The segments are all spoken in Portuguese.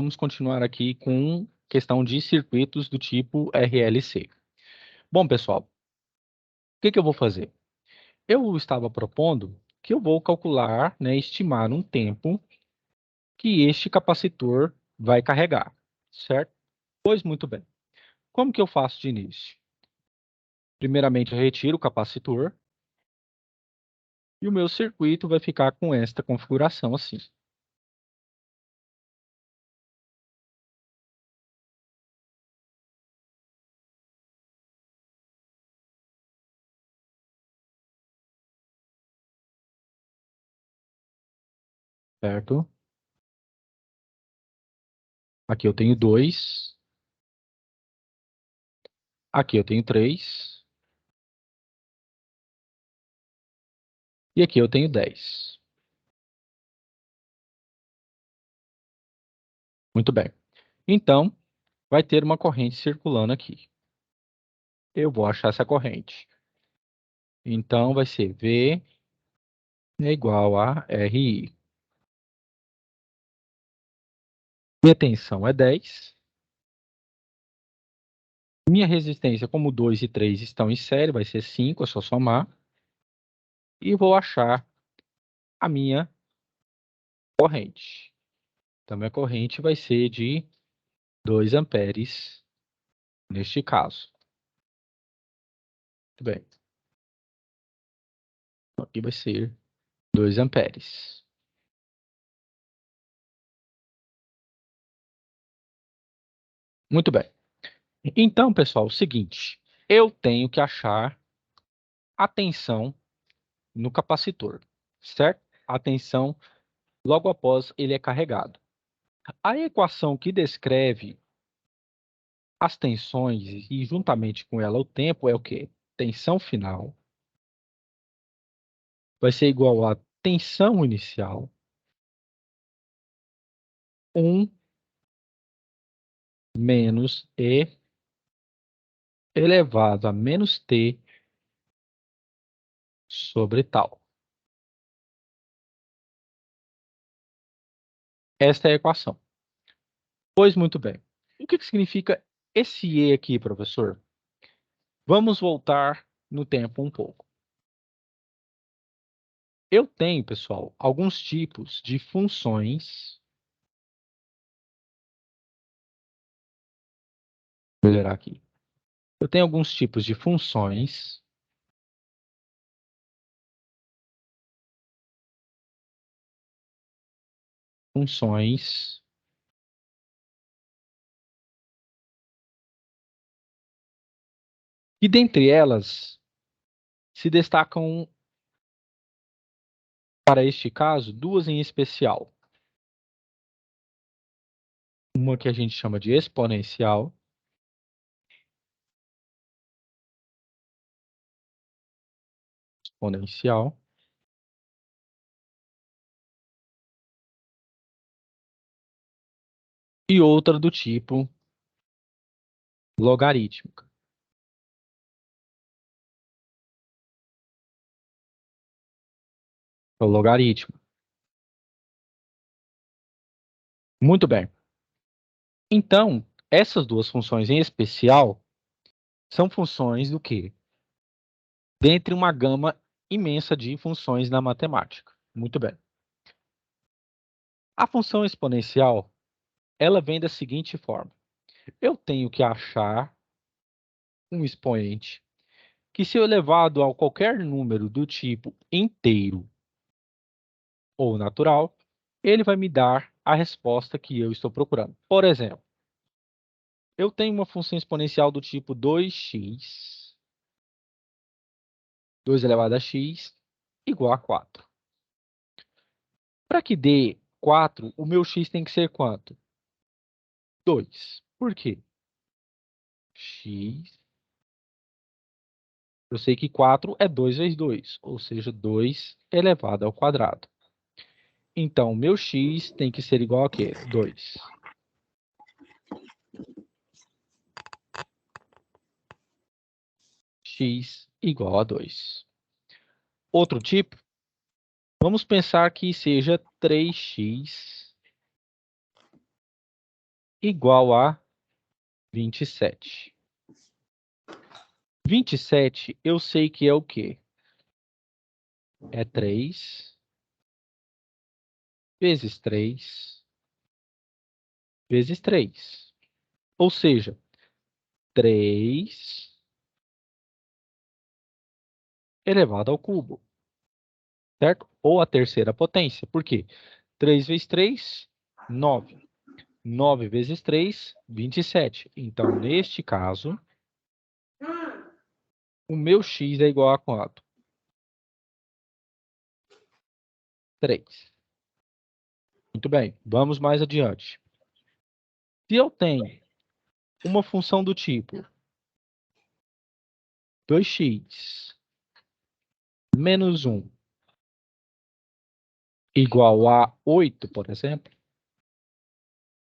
vamos continuar aqui com questão de circuitos do tipo RLC. Bom, pessoal, o que eu vou fazer? Eu estava propondo que eu vou calcular, né, estimar um tempo que este capacitor vai carregar, certo? Pois muito bem. Como que eu faço de início? Primeiramente, eu retiro o capacitor e o meu circuito vai ficar com esta configuração assim. Certo? Aqui eu tenho 2. Aqui eu tenho 3. E aqui eu tenho 10. Muito bem. Então, vai ter uma corrente circulando aqui. Eu vou achar essa corrente. Então, vai ser V é igual a RI. Minha tensão é 10. Minha resistência, como 2 e 3 estão em série, vai ser 5, é só somar. E vou achar a minha corrente. Então, minha corrente vai ser de 2 amperes neste caso. Muito bem. Então, aqui vai ser 2 amperes. Muito bem. Então, pessoal, é o seguinte. Eu tenho que achar a tensão no capacitor, certo? A tensão logo após ele é carregado. A equação que descreve as tensões e juntamente com ela o tempo é o quê? Tensão final vai ser igual a tensão inicial 1 menos E elevado a menos T sobre tal. Esta é a equação. Pois muito bem. O que significa esse E aqui, professor? Vamos voltar no tempo um pouco. Eu tenho, pessoal, alguns tipos de funções. Vou melhorar aqui. Eu tenho alguns tipos de funções e dentre elas se destacam, para este caso, duas em especial. Uma que a gente chama de exponencial e outra do tipo logarítmica. É o logaritmo. Muito bem. Então, essas duas funções em especial são funções do quê? Dentre uma gama imensa de funções na matemática. Muito bem. A função exponencial, ela vem da seguinte forma. Eu tenho que achar um expoente que, se elevado a qualquer número do tipo inteiro ou natural, ele vai me dar a resposta que eu estou procurando. Por exemplo, eu tenho uma função exponencial do tipo 2x, 2 elevado a x, igual a 4. Para que dê 4, o meu x tem que ser quanto? 2. Por quê? X. Eu sei que 4 é 2 vezes 2, ou seja, 2 elevado ao quadrado. Então, meu x tem que ser igual a quê? 2. X igual a 2. Outro tipo, vamos pensar que seja 3x igual a 27. 27 eu sei que é o quê? É 3 vezes 3 vezes 3. Ou seja, 3 elevado ao cubo, certo? Ou a terceira potência. Por quê? 3 vezes 3, 9. 9 vezes 3, 27. Então, neste caso, o meu x é igual a quanto? 3. Muito bem, vamos mais adiante. Se eu tenho uma função do tipo 2x menos 1 igual a 8, por exemplo,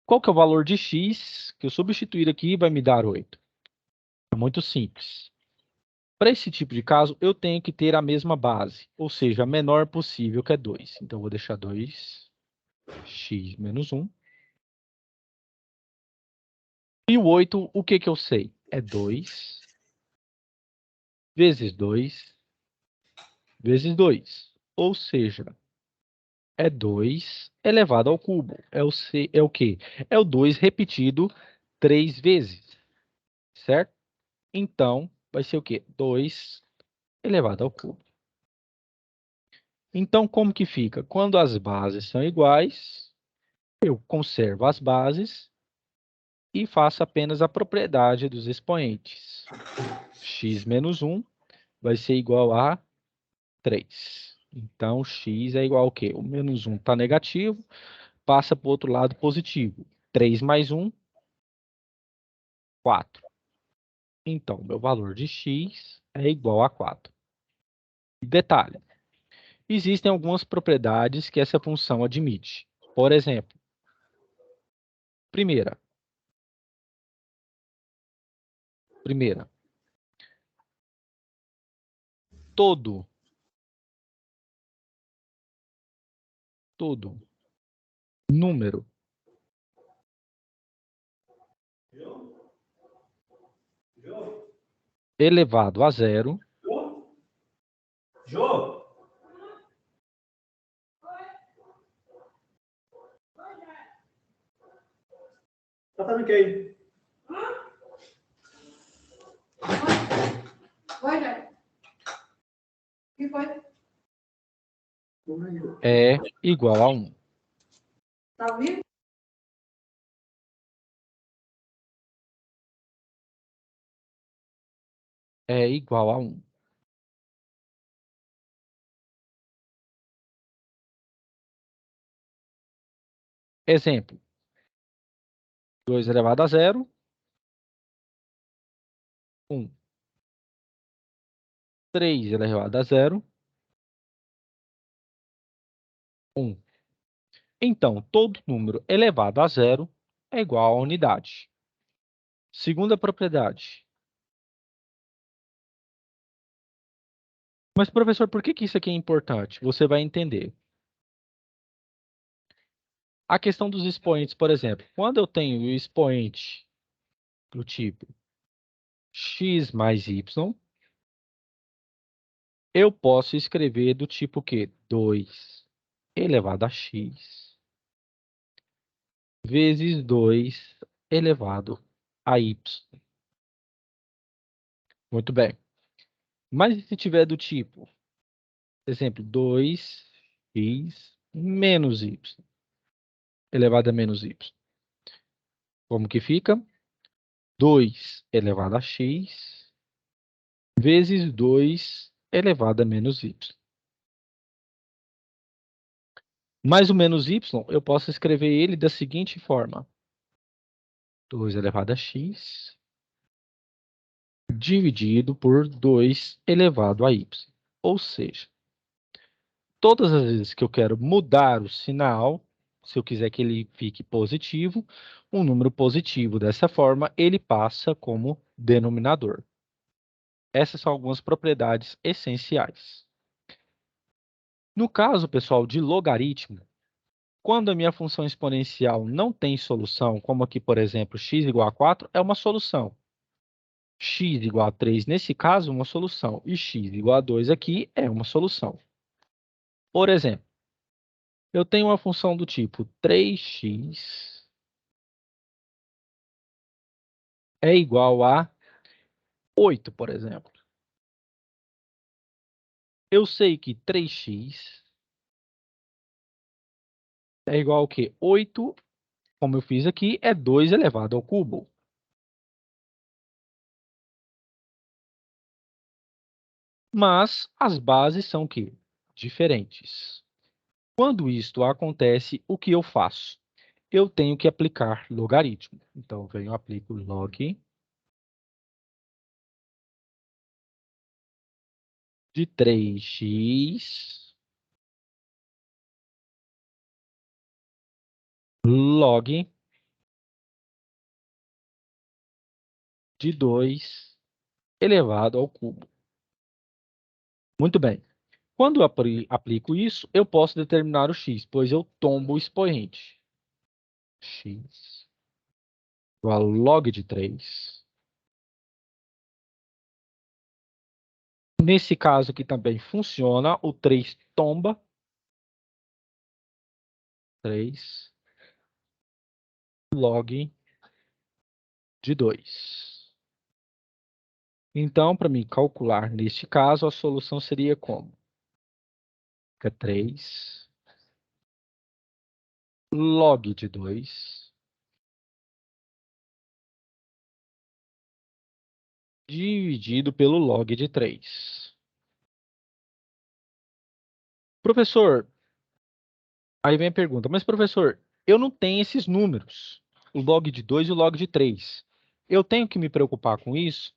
qual que é o valor de x que eu substituir aqui vai me dar 8? É muito simples. Para esse tipo de caso, eu tenho que ter a mesma base, ou seja, a menor possível, que é 2. Então, eu vou deixar 2x menos 1. E o 8, o que que eu sei? É 2 vezes 2 vezes 2. Ou seja, é 2 elevado ao cubo. É o quê? É o 2 repetido 3 vezes, certo? Então, vai ser o quê? 2 elevado ao cubo. Então, como que fica? Quando as bases são iguais, eu conservo as bases e faço apenas a propriedade dos expoentes. X menos 1 vai ser igual a 3. Então, x é igual ao quê? O menos 1 está negativo, passa para o outro lado positivo. 3 mais 1, 4. Então, meu valor de x é igual a 4. Detalhe, existem algumas propriedades que essa função admite. Por exemplo, primeira, todo número elevado a zero Jô, tá fazendo o que aí? Oi, Jair. O que foi? é igual a 1. Tá ouvindo? É igual a 1. Exemplo, 2 elevado a zero, 1. 3 elevado a zero, 1. Então, todo número elevado a zero é igual a unidade. Segunda propriedade. Mas, professor, por que que isso aqui é importante? Você vai entender. A questão dos expoentes, por exemplo, quando eu tenho o expoente do tipo x mais y, eu posso escrever do tipo que 2 elevado a x vezes 2 elevado a y. Muito bem. Mas e se tiver do tipo, exemplo, 2x menos y elevado a menos y? Como que fica? 2 elevado a x vezes 2 elevado a menos y. Mais o menos y, eu posso escrever ele da seguinte forma. 2 elevado a x dividido por 2 elevado a y. Ou seja, todas as vezes que eu quero mudar o sinal, se eu quiser que ele fique positivo, um número positivo dessa forma, ele passa como denominador. Essas são algumas propriedades essenciais. No caso, pessoal, de logaritmo, quando a minha função exponencial não tem solução, como aqui, por exemplo, x igual a 4, é uma solução. X igual a 3, nesse caso, uma solução. E x igual a 2 aqui é uma solução. Por exemplo, eu tenho uma função do tipo 3x é igual a 8, por exemplo. Eu sei que 3x é igual ao quê? 8, como eu fiz aqui, é 2 elevado ao cubo. Mas as bases são o quê? Diferentes. Quando isto acontece, o que eu faço? Eu tenho que aplicar logaritmo. Então, eu venho, aplico log de 3x log de 2 elevado ao cubo. Muito bem. Quando eu aplico isso, eu posso determinar o x, pois eu tombo o expoente. X igual a log de 3. Nesse caso aqui também funciona, o 3 tomba. 3 log de 2. Então, para mim calcular neste caso, a solução seria como? Fica 3 log de 2 dividido pelo log de 3. Professor, aí vem a pergunta, mas professor, eu não tenho esses números, o log de 2 e o log de 3. Eu tenho que me preocupar com isso?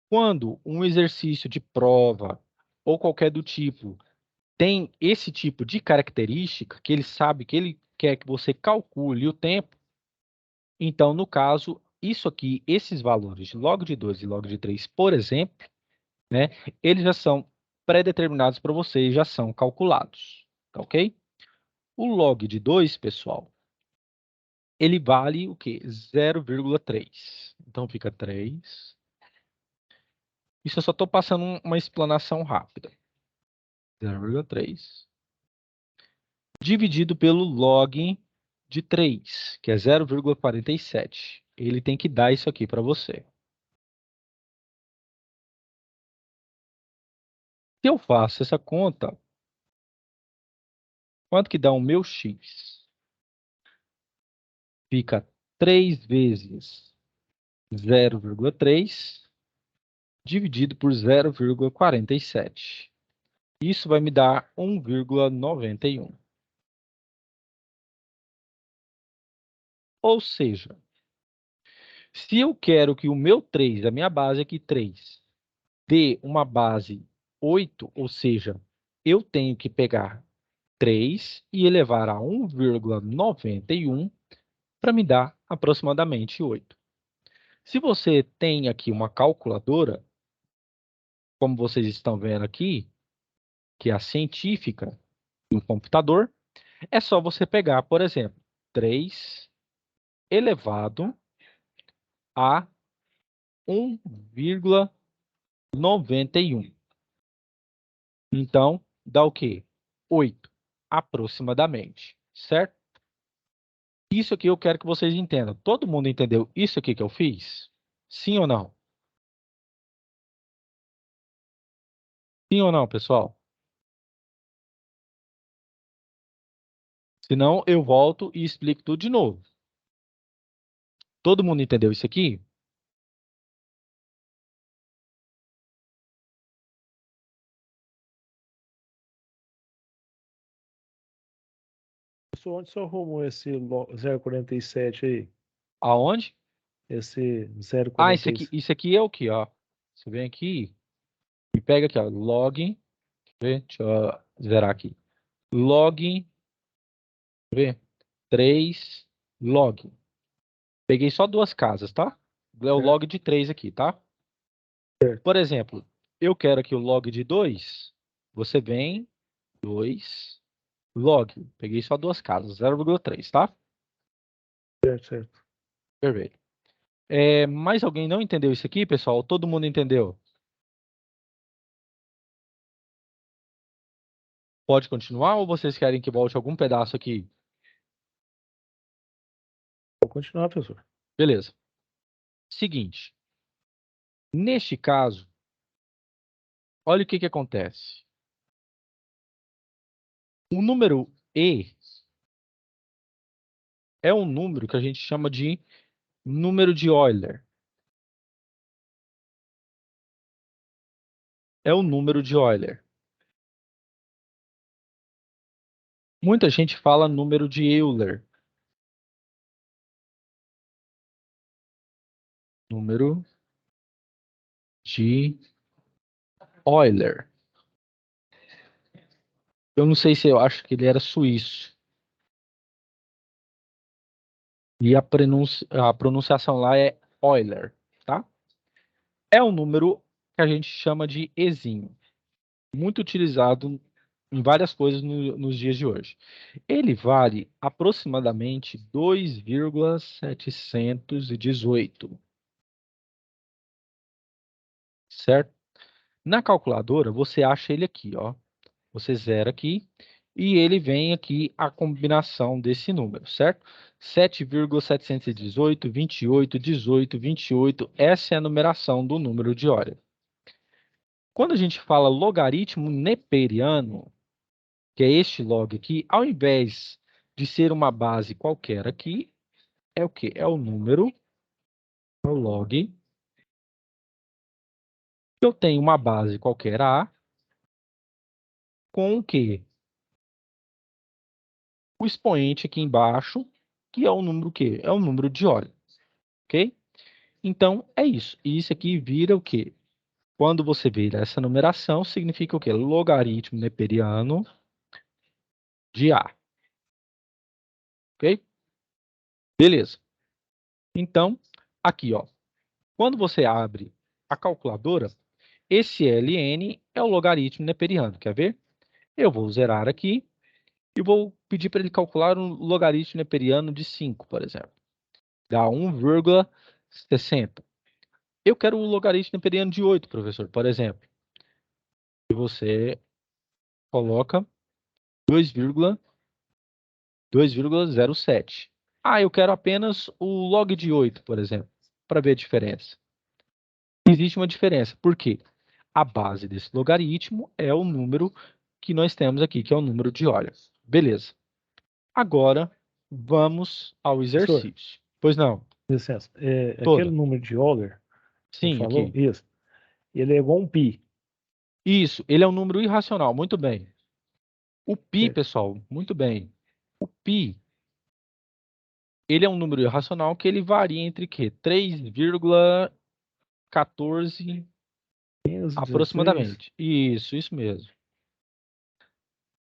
Quando um exercício de prova ou qualquer do tipo tem esse tipo de característica, que ele sabe que ele quer que você calcule o tempo, então, no caso, isso aqui, esses valores, log de 2 e log de 3, por exemplo, né, eles já são pré-determinados para você e já são calculados, tá ok? O log de 2, pessoal, ele vale o quê? 0,3. Então, fica 3. Isso eu só estou passando uma explanação rápida. 0,3 dividido pelo log de 3, que é 0,47. Ele tem que dar isso aqui para você. Se eu faço essa conta, quanto que dá o meu x? Fica 3 vezes 0,3 dividido por 0,47. Isso vai me dar 1,91. Ou seja, se eu quero que o meu 3, a minha base aqui 3, dê uma base 8, ou seja, eu tenho que pegar 3 e elevar a 1,91 para me dar aproximadamente 8. Se você tem aqui uma calculadora, como vocês estão vendo aqui, que é a científica do computador, é só você pegar, por exemplo, 3 elevado a 1,91. Então, dá o quê? 8, aproximadamente, certo? Isso aqui eu quero que vocês entendam. Todo mundo entendeu isso aqui que eu fiz? Sim ou não? Sim ou não, pessoal? Senão, eu volto e explico tudo de novo. Todo mundo entendeu isso aqui? Professor, onde o senhor arrumou esse 0,47 aí? Aonde? Esse Ah, 0,47. isso aqui é o que, ó. Você vem aqui e pega aqui, ó, log, deixa eu zerar aqui. Log, ver, 3 log. Peguei só duas casas, tá? É o log de 3 aqui, tá? Por exemplo, eu quero aqui o log de 2. Você vem, 2 log. Peguei só duas casas, 0,3, tá? Certo, certo. Perfeito. Mais alguém não entendeu isso aqui, pessoal? Todo mundo entendeu? Pode continuar ou vocês querem que volte algum pedaço aqui? Vou continuar, professor. Beleza. Seguinte. Neste caso, olha o que que acontece. O número E é um número que a gente chama de número de Euler. É o número de Euler. Muita gente fala número de Euler. Número de Euler. Eu não sei se eu acho que ele era suíço. E a pronunciação lá é Euler, tá? É um número que a gente chama de Ezinho. Muito utilizado em várias coisas nos dias de hoje. Ele vale aproximadamente 2,718, certo? Na calculadora, você acha ele aqui, ó. Você zera aqui e ele vem aqui a combinação desse número, certo? 7,718, 28, 18, 28. Essa é a numeração do número de Euler. Quando a gente fala logaritmo neperiano, que é este log aqui, ao invés de ser uma base qualquer aqui, é o quê? É o número, o log. Eu tenho uma base qualquer A, com o quê? O expoente aqui embaixo, que é o número quê? É o número de Euler, ok? Então, é isso. E isso aqui vira o quê? Quando você vira essa numeração, significa o quê? Logaritmo neperiano de A, ok? Beleza. Então, aqui, ó. Quando você abre a calculadora, esse ln é o logaritmo neperiano. Quer ver? Eu vou zerar aqui e vou pedir para ele calcular um logaritmo neperiano de 5, por exemplo. Dá 1,60. Eu quero o logaritmo neperiano de 8, professor, por exemplo. E você coloca 2,07. Ah, eu quero apenas o log de 8, por exemplo, para ver a diferença. Existe uma diferença. Por quê? A base desse logaritmo é o número que nós temos aqui, que é o número de Euler. Beleza. Agora, vamos ao Professor, exercício. Pois não, licença. Aquele toda. número de Euler, você Sim, falou? aqui. Isso. Ele é igual a um pi. Isso, ele é um número irracional, muito bem. O π, Certo. pessoal, muito bem. O π, ele é um número irracional que ele varia entre quê? 3,14 15, 16. aproximadamente. Isso mesmo.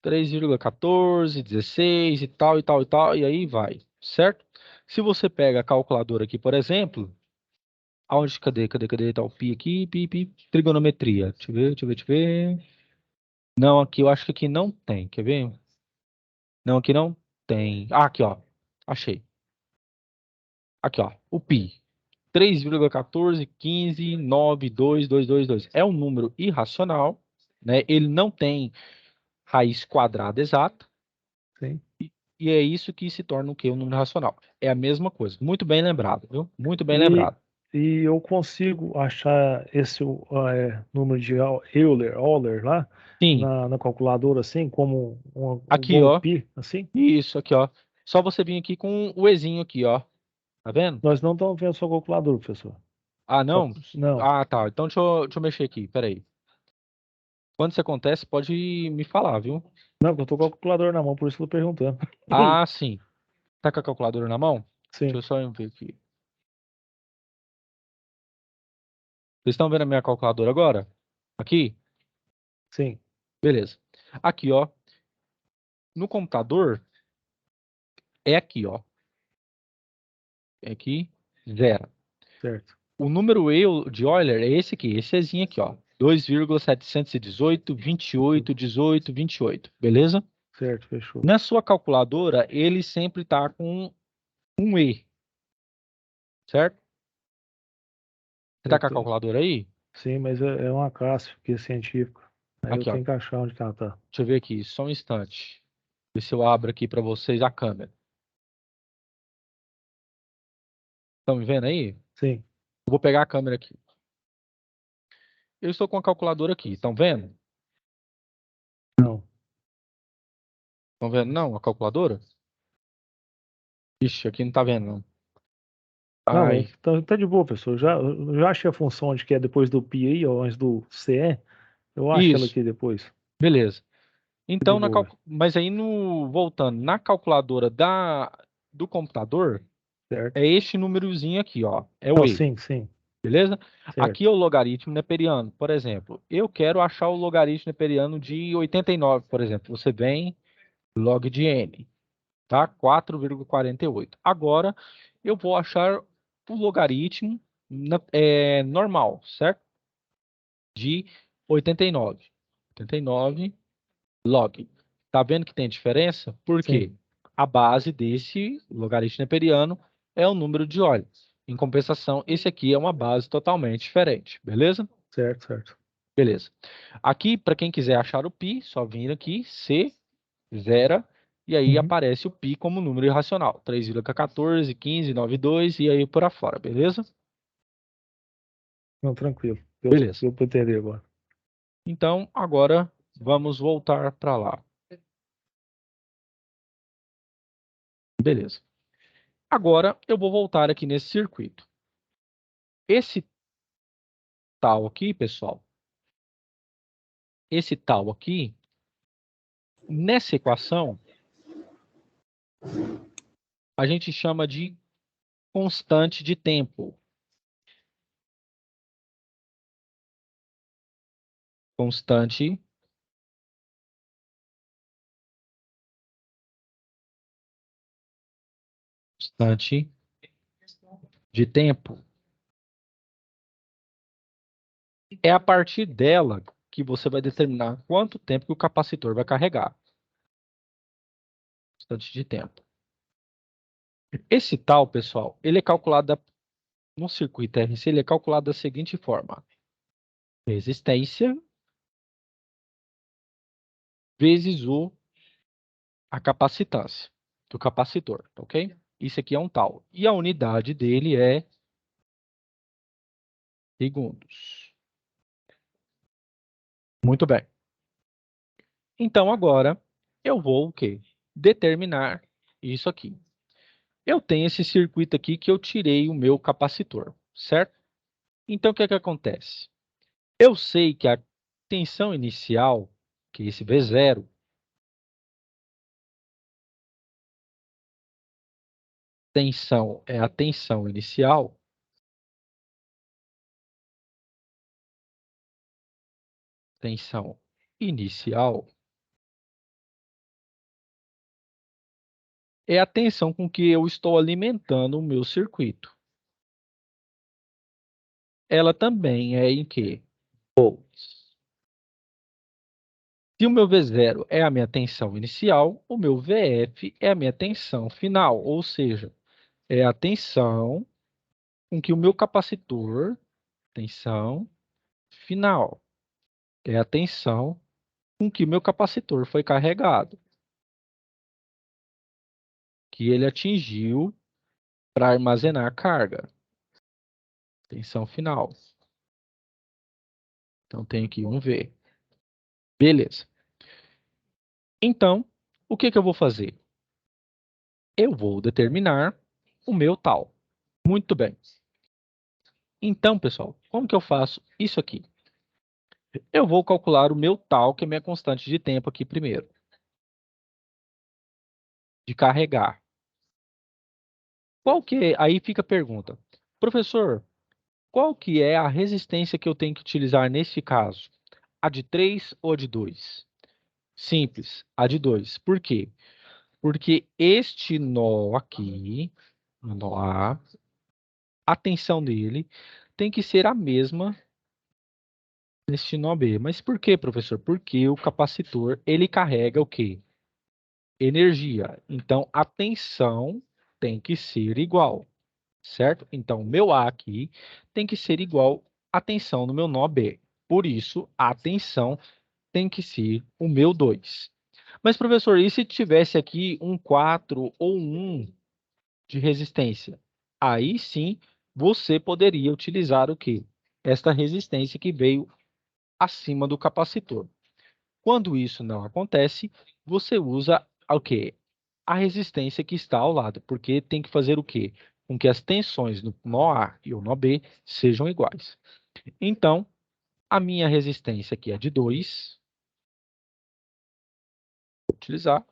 3,14, 16 e tal, e tal, e tal, e aí vai, certo? Se você pega a calculadora aqui, por exemplo, aonde, cadê, tá o pi aqui, pi, trigonometria, deixa eu ver. Não, aqui, eu acho que aqui não tem, quer ver? Não, aqui não tem. Ah, aqui, ó, achei. Aqui, ó, o pi, 3,14159222. É um número irracional, né? Ele não tem raiz quadrada exata, Sim. e é isso que se torna o quê? Um número racional. É a mesma coisa. Muito bem lembrado, viu? Muito bem E, lembrado. e eu consigo achar esse número de Euler lá Sim, na calculadora, assim, como aqui, igual um ó. pi, assim? Isso, aqui, ó. Só você vir aqui com o Ezinho aqui, ó. Tá vendo? Nós não estamos vendo sua calculadora, professor. Ah, não? Não. Ah, tá. Então deixa eu mexer aqui. Peraí. Quando isso acontece, pode me falar, viu? Não, porque eu tô com a calculadora na mão, por isso que eu tô perguntando. Ah, sim. Tá com a calculadora na mão? Deixa Sim, eu só ver aqui. Vocês estão vendo a minha calculadora agora? Aqui? sim, Beleza. Aqui, ó. No computador, é aqui, ó. É aqui, zero. certo. O número de Euler é esse aqui, esse Ezinho aqui, ó. 2,718, 28, 18, 28. Beleza? Certo, fechou. Na sua calculadora, ele sempre está com um E, certo? Você está com a calculadora aí? Sim, mas é uma classe, porque é científico. Aí eu Aqui, ó. tenho que achar onde que ela tá. Deixa eu ver aqui, só um instante. Ver se eu abro aqui para vocês a câmera. Estão me vendo aí? Sim, Eu vou pegar a câmera aqui. Eu estou com a calculadora aqui, estão vendo? não. Estão vendo não, a calculadora? Ixi, aqui não tá vendo não. Não, Ai, tá de boa, pessoal. Eu já achei a função onde que é depois do pi aí, ou antes do CE. Eu acho ela isso, aqui depois. beleza. Tá de Então, boa. mas aí voltando, na calculadora do computador, Certo? é este númerozinho aqui, ó. É o Não, E, sim, beleza? certo. Aqui é o logaritmo neperiano. Por exemplo, eu quero achar o logaritmo neperiano de 89, por exemplo. Você vem log de n, tá? 4,48. Agora, eu vou achar o logaritmo normal, certo? De 89. 89 log. Tá vendo que tem diferença? Por Sim, quê? A base desse logaritmo neperiano é o número de olhos. Em compensação, esse aqui é uma base totalmente diferente, beleza? certo. Beleza. Aqui, para quem quiser achar o π, só vir aqui, C, zera, e aí Uhum. aparece o π como número irracional. 3,14, 15, 92 e aí por afora, beleza? Não, tranquilo. Beleza. Deu pra entender agora. Então, agora vamos voltar para lá. Beleza. Agora eu vou voltar aqui nesse circuito. Esse tal aqui, pessoal, esse tal aqui, nessa equação, a gente chama de constante de tempo. Constante de tempo. É a partir dela que você vai determinar quanto tempo que o capacitor vai carregar. Constante de tempo. Esse tal, pessoal, ele é calculado no circuito RC, ele é calculado da seguinte forma: resistência vezes a capacitância do capacitor, ok? Isso aqui é um tal. E a unidade dele é segundos. Muito bem. Então, agora, eu vou o quê? Determinar isso aqui. Eu tenho esse circuito aqui que eu tirei o meu capacitor, certo? Então, o que é que acontece? Eu sei que a tensão inicial, que é esse V0, tensão é a tensão inicial, tensão inicial é a tensão com que eu estou alimentando o meu circuito. Ela também é em quê? Volts. Se o meu V0 é a minha tensão inicial, o meu VF é a minha tensão final, ou seja, é a tensão com que o meu capacitor, tensão final, é a tensão com que o meu capacitor foi carregado, que ele atingiu para armazenar carga, tensão final. Então, tem aqui um V. Beleza. Então, o que eu vou fazer? Eu vou determinar o meu tal. Muito bem. Então, pessoal, como que eu faço isso aqui? Eu vou calcular o meu tal, que é minha constante de tempo aqui primeiro. De carregar. Qual que é? Aí fica a pergunta. Professor, qual que é a resistência que eu tenho que utilizar nesse caso? A de 3 ou a de 2? Simples, a de 2. Por quê? Porque este nó aqui, o nó a tensão dele tem que ser a mesma neste nó B. Mas por quê, professor? Porque o capacitor, ele carrega o quê? energia. Então, a tensão tem que ser igual, certo? Então, o meu A aqui tem que ser igual à tensão no meu nó B. Por isso, a tensão tem que ser o meu 2. Mas, professor, e se tivesse aqui um 4 ou um 1 de resistência? Aí sim, você poderia utilizar o quê? Esta resistência que veio acima do capacitor. Quando isso não acontece, você usa o quê? A resistência que está ao lado, porque tem que fazer o quê? Com que as tensões no nó A e o nó B sejam iguais. Então, a minha resistência aqui é de 2. Vou utilizar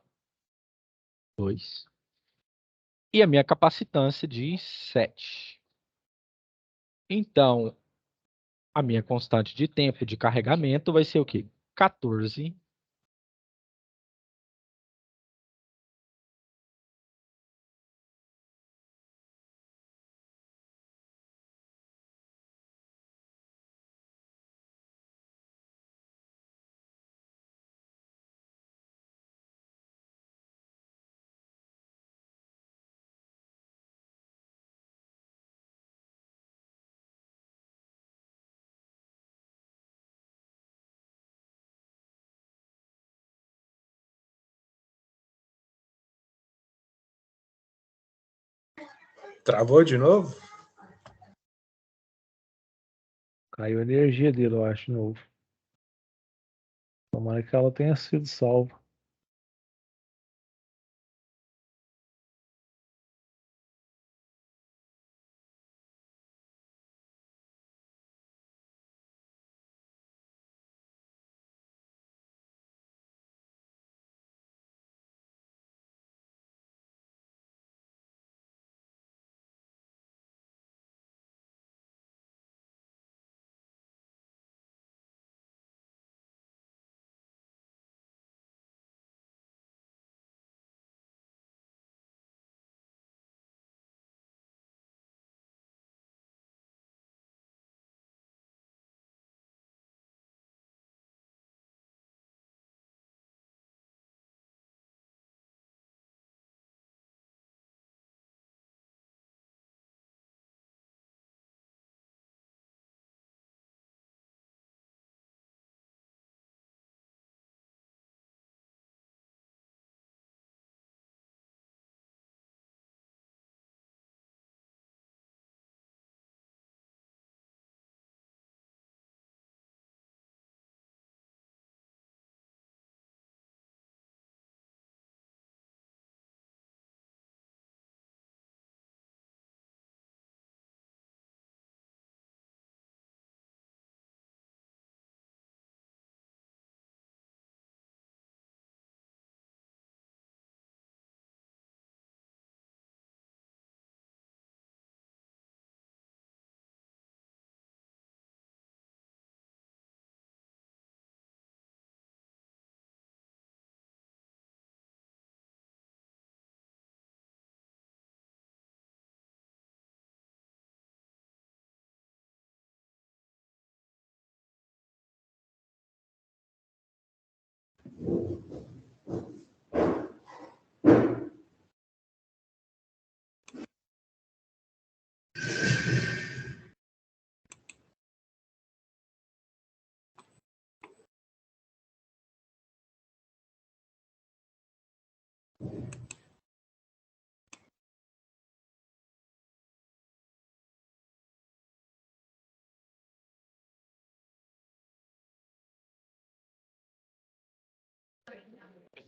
2. E a minha capacitância de 7. Então, a minha constante de tempo de carregamento vai ser o quê? 14. Travou de novo? Caiu a energia dele, eu acho, de novo. Tomara que ela tenha sido salva.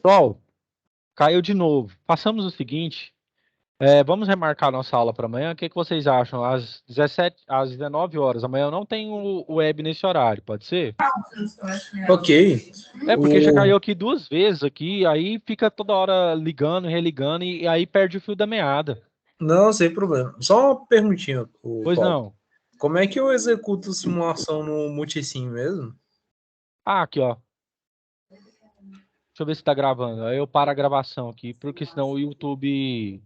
Pessoal, caiu de novo. Façamos o seguinte, vamos remarcar nossa aula para amanhã. O que vocês acham? Às 19 horas. Amanhã eu não tenho o web nesse horário, pode ser? Ok. Porque já caiu aqui 2 vezes aqui, aí fica toda hora ligando, religando e aí perde o fio da meada. Não, sem problema. Só uma perguntinha, Pois Paulo. não. Como é que eu executo simulação no Multisim mesmo? Aqui, ó. Deixa eu ver se tá gravando. Aí eu paro a gravação aqui, porque senão o YouTube